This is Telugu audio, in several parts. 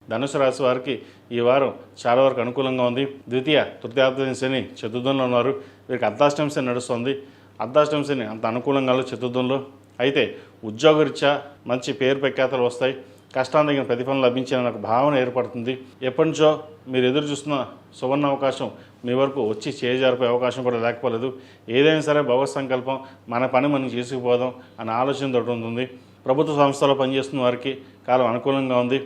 ధనుసు రాశి వారికి ఈ వారం చాలా వరకు అనుకూలంగా ఉంది. ద్వితీయ తృతీయార్థ శని చతుర్థంలో ఉన్నారు. వీరికి అర్ధాష్టమ శని నడుస్తుంది. అర్ధాష్టమ శని అంత అనుకూలంగా లేదు చతుర్థంలో. అయితే ఉద్యోగరీత్యా మంచి పేరు ప్రఖ్యాతలు వస్తాయి. కష్టానికి తగిన ప్రతిఫలం లభించిన నాకు భావన ఏర్పడుతుంది. ఎప్పటి నుంచో మీరు ఎదురు చూస్తున్న సువర్ణ అవకాశం మీ వరకు వచ్చి చేజారిపోయే అవకాశం కూడా లేకపోలేదు. ఏదైనా సరే భగవత్ సంకల్పం, మన పని మనం చేసుకుపోదాం అనే ఆలోచన తోటి ఉంటుంది. ప్రభుత్వ సంస్థలో పనిచేస్తున్న వారికి కాలం అనుకూలంగా ఉంది.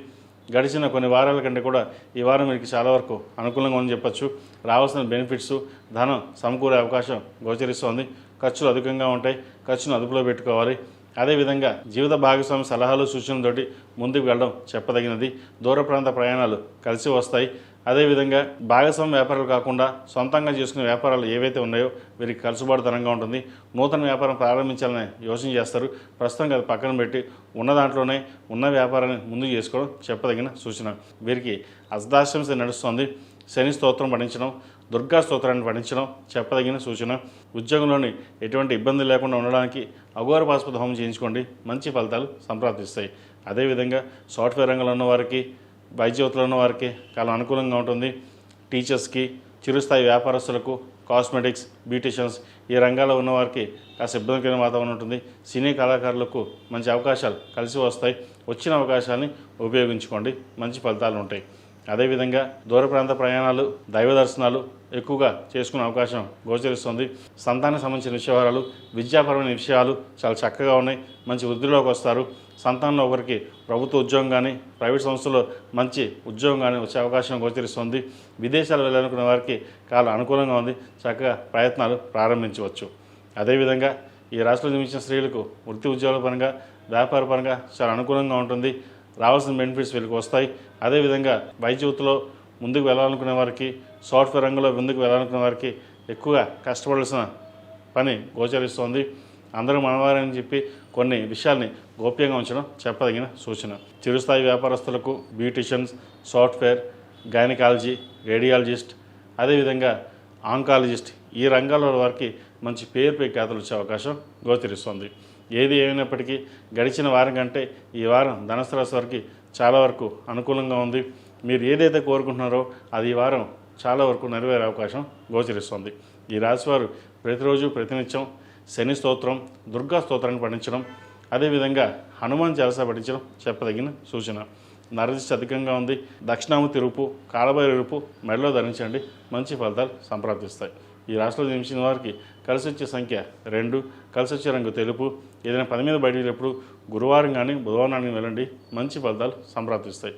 గడిచిన కొన్ని వారాల కంటే కూడా ఈ వారం మీకు చాలా వరకు అనుకూలంగా ఉందని చెప్పచ్చు. రావాల్సిన బెనిఫిట్స్, ధనం సమకూరే అవకాశం గోచరిస్తోంది. ఖర్చులు అధికంగా ఉంటాయి. ఖర్చును అదుపులో పెట్టుకోవాలి. అదేవిధంగా జీవిత భాగస్వామి సలహాలు సూచనలతోటి ముందుకు వెళ్ళడం చెప్పదగినది. దూర ప్రాంత ప్రయాణాలు కలిసి వస్తాయి. అదేవిధంగా భాగస్వామి వ్యాపారాలు కాకుండా సొంతంగా చేసుకునే వ్యాపారాలు ఏవైతే ఉన్నాయో వీరికి కలుసుబాటుతనంగా ఉంటుంది. నూతన వ్యాపారం ప్రారంభించాలని యోచన చేస్తారు. ప్రస్తుతం అది పక్కన పెట్టి ఉన్న దాంట్లోనే ఉన్న వ్యాపారాన్ని ముందుకు చేసుకోవడం చెప్పదగిన సూచన. వీరికి అర్ధాష్టమ శని నడుస్తుంది. శని స్తోత్రం పఠించడం, దుర్గా స్తోత్రాన్ని పఠించడం చెప్పదగిన సూచన. ఉద్యోగంలోని ఎటువంటి ఇబ్బంది లేకుండా ఉండడానికి అఘోర పాశుపత హోమం చేయించుకోండి. మంచి ఫలితాలు సంప్రాప్తిస్తాయి. అదేవిధంగా సాఫ్ట్వేర్ రంగంలో ఉన్న వారికి, వైద్యవతులు ఉన్న వారికి చాలా అనుకూలంగా ఉంటుంది. టీచర్స్కి, చిరుస్థాయి వ్యాపారస్తులకు, కాస్మెటిక్స్, బ్యూటిషియన్స్ ఈ రంగాల్లో ఉన్నవారికి కాస్త ఇబ్బందికరమైన వాతావరణం ఉంటుంది. సినీ కళాకారులకు మంచి అవకాశాలు కలిసి వస్తాయి. వచ్చిన అవకాశాన్ని ఉపయోగించుకోండి. మంచి ఫలితాలు ఉంటాయి. అదేవిధంగా దూర ప్రాంత ప్రయాణాలు, దైవ దర్శనాలు ఎక్కువగా చేసుకునే అవకాశం గోచరిస్తుంది. సంతానానికి సంబంధించిన విషయాలు, విద్యాపరమైన విషయాలు చాలా చక్కగా ఉన్నాయి. మంచి వృద్ధిలోకి వస్తారు. సంతానంలో ఒకరికి ప్రభుత్వ ఉద్యోగం కానీ, ప్రైవేట్ సంస్థలో మంచి ఉద్యోగం కానీ వచ్చే అవకాశం గోచరిస్తుంది. విదేశాలు వెళ్ళాలనుకునే వారికి చాలా అనుకూలంగా ఉంది. చక్కగా ప్రయత్నాలు ప్రారంభించవచ్చు. అదేవిధంగా ఈ రాష్ట్రంలో జన్మించిన స్త్రీలకు వృత్తి ఉద్యోగాల పరంగా, వ్యాపార పరంగా చాలా అనుకూలంగా ఉంటుంది. రావాల్సిన బెనిఫిట్స్ వీళ్ళకి వస్తాయి. అదేవిధంగా వైద్యవృత్తిలో ముందుకు వెళ్ళాలనుకునే వారికి, సాఫ్ట్వేర్ రంగంలో ముందుకు వెళ్ళాలనుకునే వారికి ఎక్కువగా కష్టపడాల్సిన పని గోచరిస్తోంది. అందరూ మనవారని చెప్పి కొన్ని విషయాల్ని గోప్యంగా ఉంచడం చెప్పదగిన సూచన. చిరుస్థాయి వ్యాపారస్తులకు, బ్యూటిషియన్స్, సాఫ్ట్వేర్, గైనకాలజీ, రేడియాలజిస్ట్, అదేవిధంగా ఆంకాలజిస్ట్ ఈ రంగాల్లో వారికి మంచి పేరు ప్రఖ్యాతులు వచ్చే అవకాశం గోచరిస్తుంది. ఏది ఏమైనప్పటికీ గడిచిన వారం కంటే ఈ వారం ధనుసు రాశి వారికి చాలా వరకు అనుకూలంగా ఉంది. మీరు ఏదైతే కోరుకుంటున్నారో అది ఈ వారం చాలా వరకు నెరవేరే అవకాశం గోచరిస్తుంది. ఈ రాశివారు ప్రతిరోజు ప్రతినిత్యం శని స్తోత్రం, దుర్గా స్తోత్రాన్ని పఠించడం, అదేవిధంగా హనుమాన్ చాలీసా పఠించడం చెప్పదగిన సూచన. నరదిష్టి అధికంగా ఉంది. దక్షిణామూర్తి రూపు, కాలభైరవ రూపు మెడలో ధరించండి. మంచి ఫలితాలు సంప్రాప్తిస్తాయి. ఈ రాశిలో జన్మించిన వారికి కలిసి వచ్చే సంఖ్య 2, కలిసి వచ్చే రంగు తెలుపు. ఏదైనా పని మీద బయట వెళ్ళినప్పుడు గురువారం కానీ బుధవారం కానీ వెళ్ళండి. మంచి ఫలితాలు సంప్రాప్తిస్తాయి.